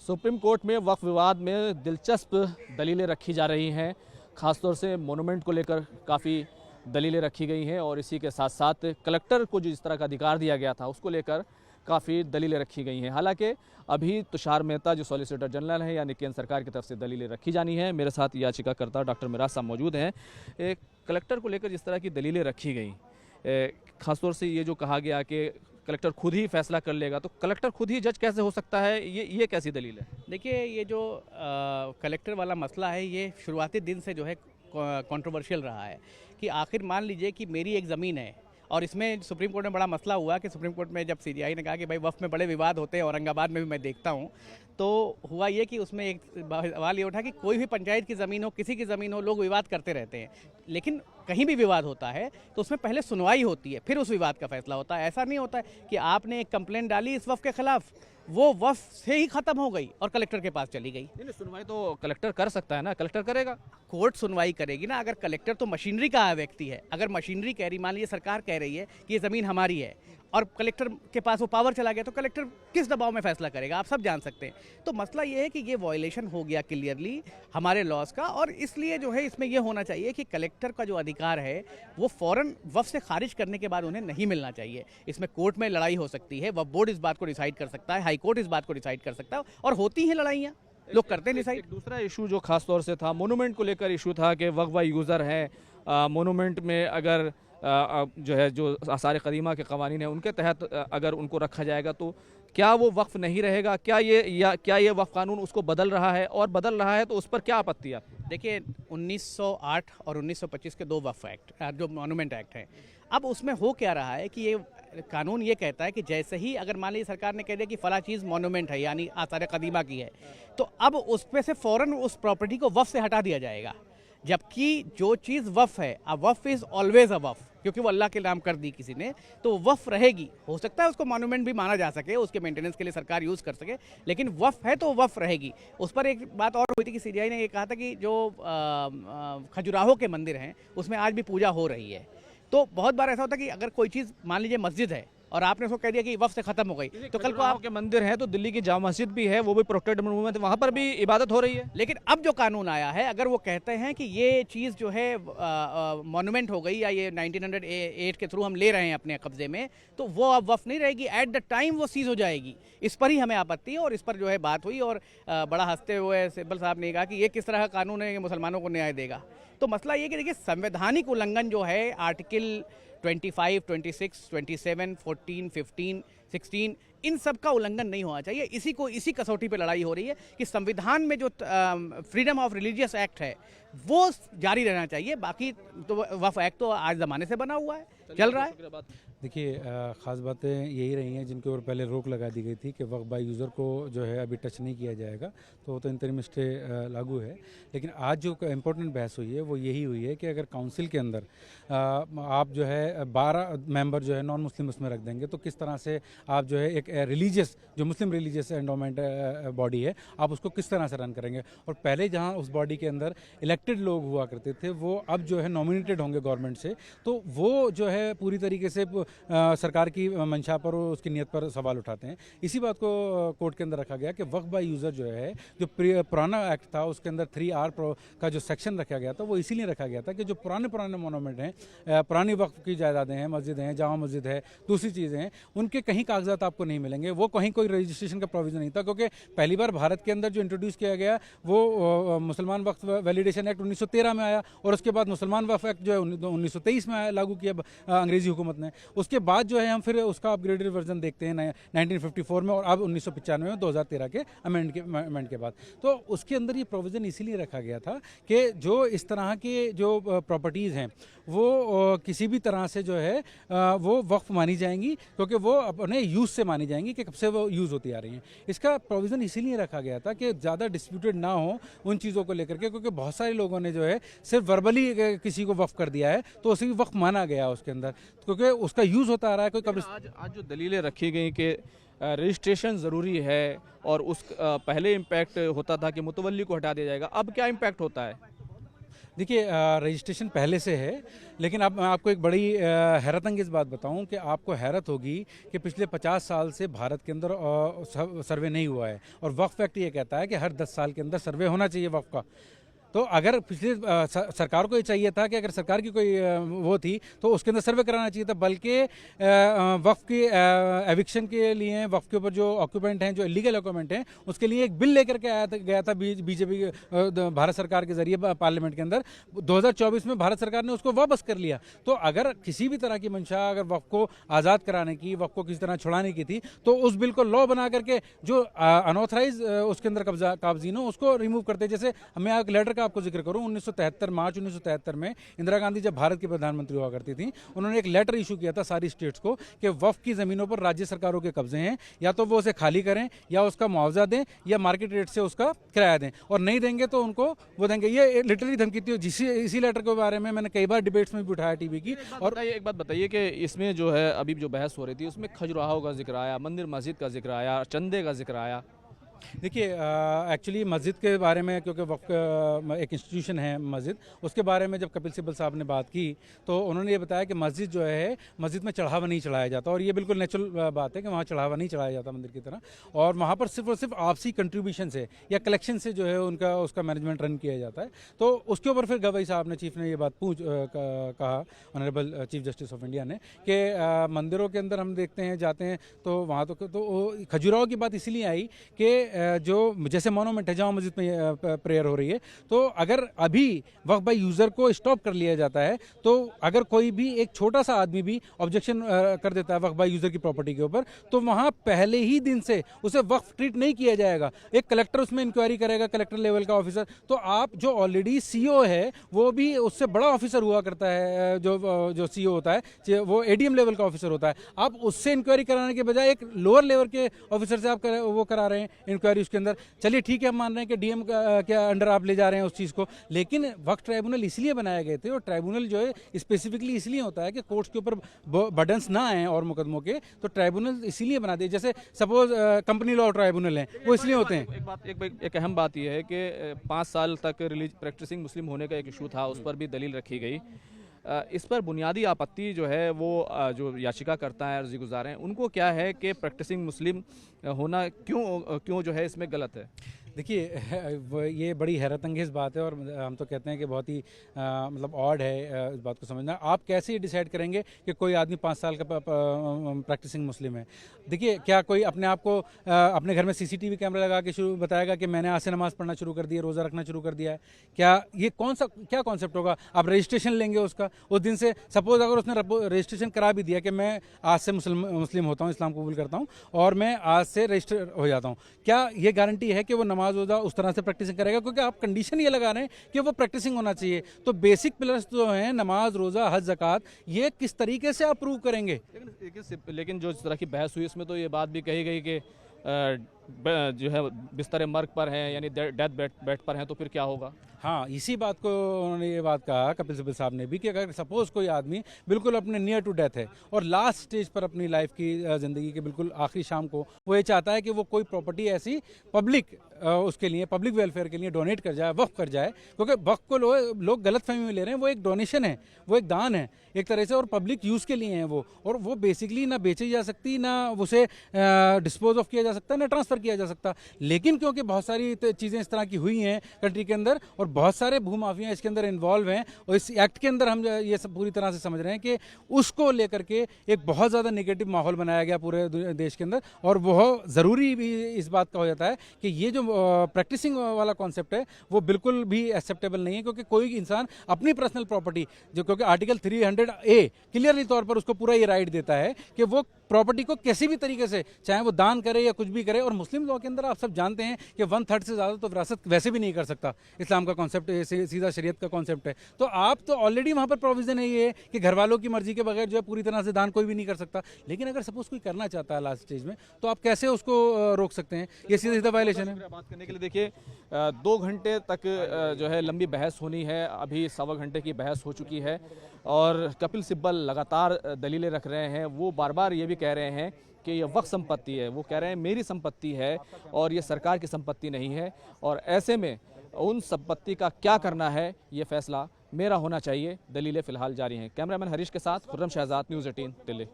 Supreme court में वक्फ विवाद में दिलचस्प दलीलें रखी जा रही हैं। ख़ासतौर से मोनूमेंट को लेकर काफ़ी दलीलें रखी गई हैं और इसी के साथ साथ कलेक्टर को जो इस तरह का अधिकार दिया गया था उसको लेकर काफ़ी दलीलें रखी गई हैं। हालांकि अभी तुषार मेहता जो सॉलिसिटर जनरल हैं यानी केंद्र सरकार की तरफ से दलीलें रखी जानी है। मेरे साथ याचिकाकर्ता डॉक्टर मिराज साहब मौजूद हैं। कलेक्टर को लेकर जिस तरह की दलीलें रखी गई, ख़ासतौर से ये जो कहा गया कि कलेक्टर खुद ही फैसला कर लेगा, तो कलेक्टर खुद ही जज कैसे हो सकता है? ये कैसी दलील है? देखिए, ये जो कलेक्टर वाला मसला है ये शुरुआती दिन से जो है कंट्रोवर्शियल रहा है कि आखिर मान लीजिए कि मेरी एक ज़मीन है और इसमें सुप्रीम कोर्ट में बड़ा मसला हुआ कि सुप्रीम कोर्ट में जब सीजीआई ने कहा कि भाई वक्फ में बड़े विवाद होते हैं, औरंगाबाद में भी मैं देखता हूँ, तो हुआ ये कि उसमें एक सवाल ये उठा कि कोई भी पंचायत की ज़मीन हो, किसी की ज़मीन हो, लोग विवाद करते रहते हैं, लेकिन कहीं भी विवाद होता है तो उसमें पहले सुनवाई होती है, फिर उस विवाद का फैसला होता है। ऐसा नहीं होता है कि आपने एक कंप्लेंट डाली इस वक्फ के खिलाफ, वो वक्फ से ही खत्म हो गई और कलेक्टर के पास चली गई। नहीं, सुनवाई तो कलेक्टर कर सकता है ना, कलेक्टर करेगा, कोर्ट सुनवाई करेगी ना। अगर कलेक्टर तो मशीनरी का व्यक्ति है, अगर मशीनरी कह रही, मान लीजिए सरकार कह रही है कि ये ज़मीन हमारी है और कलेक्टर के पास वो पावर चला गया, तो कलेक्टर किस दबाव में फैसला करेगा, आप सब जान सकते हैं। तो मसला ये है कि ये वायलेशन हो गया क्लियरली हमारे लॉज का, और इसलिए जो है इसमें ये होना चाहिए कि कलेक्टर का जो अधिकार है वो फौरन वक्फ से खारिज करने के बाद उन्हें नहीं मिलना चाहिए। इसमें कोर्ट में लड़ाई हो सकती है, वक्फ बोर्ड इस बात को डिसाइड कर सकता है, हाई कोर्ट इस बात को डिसाइड कर सकता है, और होती हैं लड़ाइयाँ, लोग करते हैं डिसाइड। दूसरा इशू जो खास तौर से था, मोनूमेंट को लेकर इशू था कि वक्फ बाय यूज़र है, मोनूमेंट में अगर जो है जो आसार कदीमा के कवानीन हैं उनके तहत अगर उनको रखा जाएगा तो क्या वो वक्फ नहीं रहेगा? क्या ये वक्फ कानून उसको बदल रहा है, और बदल रहा है तो उस पर क्या आपत्ति है? देखिए, 1908 और 1925 के दो वक्फ एक्ट जो मॉन्यूमेंट एक्ट हैं, अब उसमें हो क्या रहा है कि ये कानून ये कहता है कि जैसे ही अगर मान लीजिए सरकार ने कह दिया कि फला चीज़ मॉन्यूमेंट है यानी आसार कदीमा की है, तो अब उस पे से फ़ौरन उस प्रॉपर्टी को वक्फ से हटा दिया जाएगा। जबकि जो चीज़ वक्फ है, अ वक्फ इज़ ऑलवेज अ वक्फ, क्योंकि वो अल्लाह के नाम कर दी किसी ने, तो वक्फ रहेगी। हो सकता है उसको मॉन्यूमेंट भी माना जा सके, उसके मेंटेनेंस के लिए सरकार यूज़ कर सके, लेकिन वक्फ है तो वक्फ रहेगी। उस पर एक बात और हुई थी कि सीजीआई ने ये कहा था कि जो खजुराहो के मंदिर हैं उसमें आज भी पूजा हो रही है। तो बहुत बार ऐसा होता है कि अगर कोई चीज़, मान लीजिए मस्जिद है और आपने उसको कह दिया कि वक्फ से खत्म हो गई, तो कल को आपके मंदिर हैं तो दिल्ली की जामा मस्जिद भी है, वो भी प्रोटेक्टेड मोनूमेंट, वहाँ पर भी इबादत हो रही है। लेकिन अब जो कानून आया है, अगर वो कहते हैं कि ये चीज़ जो है मॉन्यूमेंट हो गई या ये 1908 के थ्रू हम ले रहे हैं अपने कब्जे में, तो वो अब वक्फ नहीं रहेगी, एट द टाइम वो सीज हो जाएगी। इस पर ही हमें आपत्ति है और इस पर जो है बात हुई, और बड़ा हंसते हुए सिब्बल साहब ने कहा कि ये किस तरह का कानून है, ये मुसलमानों को न्याय देगा। तो मसला ये कि देखिए, संवैधानिक उल्लंघन जो है आर्टिकल 25, 26, 27, 14, 15, 16, इन सब का उल्लंघन नहीं होना चाहिए। इसी कसौटी पे लड़ाई हो रही है कि संविधान में जो फ्रीडम ऑफ रिलीजियस एक्ट है वो जारी रहना चाहिए। बाकी तो वक्फ एक्ट तो आज ज़माने से बना हुआ है, चल रहा है। देखिए, ख़ास बातें यही रही हैं जिनके ऊपर पहले रोक लगा दी गई थी कि वक्फ बाय यूज़र को जो है अभी टच नहीं किया जाएगा, तो इंतरिम स्टे लागू है। लेकिन आज जो इम्पोर्टेंट बहस हुई है वो यही हुई है कि अगर काउंसिल के अंदर आप जो है 12 मेंबर जो है नॉन मुस्लिम उसमें रख देंगे, तो किस तरह से आप जो है एक रिलीजियस, जो मुस्लिम रिलीजियस एंडोमेंट बॉडी है, आप उसको किस तरह से रन करेंगे। और पहले जहाँ उस बॉडी के अंदर इलेक्टेड लोग हुआ करते थे, वो अब जो है नॉमिनेटेड होंगे गवर्नमेंट से, तो वो जो है पूरी तरीके से सरकार की मंशा पर और उसकी नीयत पर सवाल उठाते हैं। इसी बात को कोर्ट के अंदर रखा गया कि वक्फ बाय यूज़र जो है, जो पुराना एक्ट था उसके अंदर 3R का जो सेक्शन रखा गया था, वो इसीलिए रखा गया था कि जो पुराने मोनूमेंट हैं, पुरानी वक्फ की जायदादें हैं, मस्जिद हैं, जामा मस्जिद है, दूसरी चीज़ें हैं, उनके कहीं कागजात आपको नहीं मिलेंगे, वो कहीं कोई रजिस्ट्रेशन का प्रोविज़न नहीं था। क्योंकि पहली बार भारत के अंदर जो इंट्रोड्यूस किया गया वो मुसलमान वक्फ वैलिडेशन एक्ट 1913 में आया, और उसके बाद मुसलमान वक्फ एक्ट जो है 1923 में आया, लागू किया अंग्रेज़ी हुकूमत ने। उसके बाद जो है हम फिर उसका अपग्रेडेड वर्जन देखते हैं 1954 में, और अब 1995 में 2013 के अमेंडमेंट के बाद। तो उसके अंदर ये प्रोविज़न इसीलिए रखा गया था कि जो इस तरह के जो प्रॉपर्टीज़ हैं वो किसी भी तरह से जो है वो वक्फ मानी जाएंगी, क्योंकि वो अपने यूज़ से मानी जाएंगी कि कब से वो यूज़ होती आ रही हैं। इसका प्रोविज़न इसीलिए रखा गया था कि ज़्यादा डिस्प्यूटेड ना हो उन चीज़ों को लेकर के, क्योंकि बहुत सारे लोगों ने जो है सिर्फ वर्बली किसी को वक्फ कर दिया है तो उसे भी वक्फ माना गया उसके अंदर, क्योंकि उसका यूज़ होता आ रहा है। कोई कब्र आज जो दलीलें रखी गई कि रजिस्ट्रेशन ज़रूरी है और उस पहले इम्पैक्ट होता था कि मुतवल्ली को हटा दिया जाएगा, अब क्या इम्पैक्ट होता है? देखिए रजिस्ट्रेशन पहले से है, लेकिन अब मैं आपको एक बड़ी हैरत अंगेज़ बात बताऊं कि आपको हैरत होगी कि पिछले 50 साल से भारत के अंदर सर्वे नहीं हुआ है, और वक्फ एक्ट ये कहता है कि हर 10 साल के अंदर सर्वे होना चाहिए वक्फ का। तो अगर पिछले सरकार को ये चाहिए था कि अगर सरकार की कोई वो थी तो उसके अंदर सर्वे कराना चाहिए था, बल्कि वक्फ की एविक्शन के लिए वक्फ के ऊपर जो ऑक्यूपेंट हैं, जो इलीगल ऑक्यूपेंट हैं, उसके लिए एक बिल लेकर के गया था बीजेपी भारत सरकार के जरिए पार्लियामेंट के अंदर। 2024 में भारत सरकार ने उसको वापस कर लिया। तो अगर किसी भी तरह की मंशा अगर वक्फ को आज़ाद कराने की, वक्फ को किसी तरह छुड़ाने की थी, तो उस बिल को लॉ बना करके जो अनऑथराइज उसके अंदर काबजीन हो उसको रिमूव करते। जैसे मैं एक लेटर का आपको जिक्र करूं, 1973 मार्च 1973 में इंदिरा गांधी जब भारत की प्रधानमंत्री हुआ करती थी, उन्होंने एक लेटर इशू किया था सारी स्टेट्स को कि वक्फ की ज़मीनों पर राज्य सरकारों के कब्जे हैं, या तो वो उसे खाली करें, या उसका मुआवजा दें, या मार्केट रेट से उसका किराया दें, और नहीं देंगे तो उनको वो देंगे। ये लिटरली धमकी थी। इसी लेटर के बारे में मैंने कई बार डिबेट्स में भी उठाया टीवी की। और एक बात बताइए कि इसमें जो है अभी जो बहस हो रही थी उसमें खजुराहो का जिक्र आया, मंदिर मस्जिद का जिक्र आया, चंदे का जिक्र आया। देखिए एक्चुअली मस्जिद के बारे में, क्योंकि वक्फ एक इंस्टीट्यूशन है मस्जिद, उसके बारे में जब कपिल सिब्बल साहब ने बात की तो उन्होंने ये बताया कि मस्जिद जो है, मस्जिद में चढ़ावा नहीं चढ़ाया जाता, और ये बिल्कुल नेचुरल बात है कि वहाँ चढ़ावा नहीं चढ़ाया जाता मंदिर की तरह, और वहाँ पर सिर्फ और सिर्फ आपसी कंट्रीब्यूशन से या कलेक्शन से जो है उसका मैनेजमेंट रन किया जाता है। तो उसके ऊपर फिर गवई साहब ने, चीफ ने ये बात कहा, honourable chief justice of India ने, कि मंदिरों के अंदर हम देखते हैं, जाते हैं, तो वहाँ तो खजुराहो की बात इसीलिए आई कि जो जैसे मोनूमेंट है, जामा मस्जिद में प्रेयर हो रही है, तो अगर अभी वक्फ बाय यूज़र को स्टॉप कर लिया जाता है, तो अगर कोई भी एक छोटा सा आदमी भी ऑब्जेक्शन कर देता है वक्फ बाय यूज़र की प्रॉपर्टी के ऊपर, तो वहाँ पहले ही दिन से उसे वक्फ ट्रीट नहीं किया जाएगा। एक कलेक्टर उसमें इंक्वायरी करेगा, कलेक्टर लेवल का ऑफिसर। तो आप जो ऑलरेडी सीईओ है वो भी उससे बड़ा ऑफिसर हुआ करता है, जो सीईओ होता है वो एडीएम लेवल का ऑफिसर होता है। आप उससे इंक्वायरी कराने के बजाय एक लोअर लेवल के ऑफिसर से आप वो करा रहे हैं इंक्वायरी उसके अंदर। चलिए ठीक है, हम मान रहे हैं कि डीएम के अंडर आप ले जा रहे हैं उस चीज़ को, लेकिन वक्फ ट्राइब्यूनल इसलिए बनाए गए थे, और ट्राइब्यूनल जो है स्पेसिफिकली इसलिए होता है कि कोर्ट्स के ऊपर बर्डन्स ना आए और मुकदमों के, तो ट्राइब्यूनल इसीलिए बना दिए। जैसे सपोज कंपनी लॉ ट्राइब्यूनल है, वो इसलिए होते हैं। एक अहम बात यह है कि 5 साल तक प्रैक्टिसिंग मुस्लिम होने का एक इशू था, उस पर भी दलील रखी गई। इस पर बुनियादी आपत्ति जो है वो जो याचिका करता है, अर्जी गुजार हैं, उनको क्या है कि प्रैक्टिसिंग मुस्लिम होना क्यों जो है इसमें गलत है? देखिए ये बड़ी हैरत अंगेज़ बात है, और हम तो कहते हैं कि बहुत ही मतलब ऑड है इस बात को समझना। आप कैसे ये डिसाइड करेंगे कि कोई आदमी 5 साल का प्रैक्टिसिंग मुस्लिम है? देखिए, क्या कोई अपने आप को अपने घर में सीसीटीवी कैमरा लगा के बताएगा कि मैंने आज से नमाज़ पढ़ना शुरू कर दिया, रोज़ा रखना शुरू कर दिया है? क्या ये क्या कॉन्सेप्ट होगा? आप रजिस्ट्रेशन लेंगे उसका, उस दिन से सपोज अगर उसने रजिस्ट्रेशन करा भी दिया कि मैं आज से मुस्लिम होता हूँ, इस्लाम कबूल करता हूँ, और मैं आज से रजिस्टर हो जाता हूँ, क्या ये गारंटी है कि वो नमाज रोज़ा उस तरह से प्रैक्टिसिंग करेगा? क्योंकि आप कंडीशन ये लगा रहे हैं कि वो प्रैक्टिसिंग होना चाहिए। तो बेसिक पिलर्स जो हैं, नमाज, रोज़ा, हज, ज़कात, ये किस तरीके से आप प्रूव करेंगे? लेकिन जो इस तरह की बहस हुई उसमें तो ये बात भी कही गई कि जो है बिस्तर मर्ग पर हैं, यानी डेथ बेड पर हैं, तो फिर क्या होगा? हाँ, इसी बात को उन्होंने ये बात कहा कपिल सिब्बल साहब ने भी, कि अगर सपोज कोई आदमी बिल्कुल अपने नियर टू डेथ है और लास्ट स्टेज पर अपनी लाइफ की ज़िंदगी के बिल्कुल आखिरी शाम को वो ये चाहता है कि वो कोई प्रॉपर्टी ऐसी पब्लिक उसके लिए, पब्लिक वेलफेयर के लिए डोनेट कर जाए, वक्फ कर जाए, क्योंकि वक्फ को लोग गलत फहमी में ले रहे हैं। वो एक डोनेशन है, वो एक दान है एक तरह से, और पब्लिक यूज़ के लिए है वो, और वो बेसिकली ना बेची जा सकती, ना उसे डिस्पोज ऑफ किया जा सकता, ना ट्रांसफ़र किया जा सकता। लेकिन क्योंकि बहुत सारी चीज़ें इस तरह की हुई हैं कंट्री के अंदर, और बहुत सारे भूमाफिया इसके अंदर इन्वॉल्व हैं, और इस एक्ट के अंदर हम ये सब पूरी तरह से समझ रहे हैं कि उसको लेकर के एक बहुत ज़्यादा नेगेटिव माहौल बनाया गया पूरे देश के अंदर। और वह ज़रूरी भी इस बात का हो जाता है कि ये जो प्रैक्टिसिंग वाला कॉन्सेप्ट है वो बिल्कुल भी एक्सेप्टेबल नहीं है, क्योंकि कोई इंसान अपनी पर्सनल प्रॉपर्टी जो, क्योंकि आर्टिकल 300A क्लियरली तौर पर उसको पूरा ये राइट देता है कि वो प्रॉपर्टी को किसी भी तरीके से, चाहे वो दान करे या कुछ भी करे। और मुस्लिम लॉ के अंदर आप सब जानते हैं कि 1/3 से ज़्यादा तो विरासत वैसे भी नहीं कर सकता। इस्लाम का कॉन्सेप्ट सीधा शरीयत का कॉन्सेप्ट है। तो आप तो ऑलरेडी वहाँ पर प्रोविजन है ये कि घर वालों की मर्जी के बगैर जो है पूरी तरह से दान कोई भी नहीं कर सकता। लेकिन अगर सपोज कोई करना चाहता है लास्ट स्टेज में, तो आप कैसे उसको रोक सकते हैं? ये सीधा वायलेशन है। बात करने के लिए देखिए 2 घंटे तक जो है लंबी बहस होनी है, अभी 1.25 घंटे की बहस हो चुकी है, और कपिल सिब्बल लगातार दलीलें रख रहे हैं। वो बार बार ये भी कह रहे हैं कि ये वक्फ संपत्ति है, वो कह रहे हैं मेरी संपत्ति है और ये सरकार की संपत्ति नहीं है, और ऐसे में उन संपत्ति का क्या करना है ये फैसला मेरा होना चाहिए। दलीलें फिलहाल जारी हैं। कैमरामैन हरीश के साथ खुर्रम शहजाद, न्यूज़ 18 दिल्ली।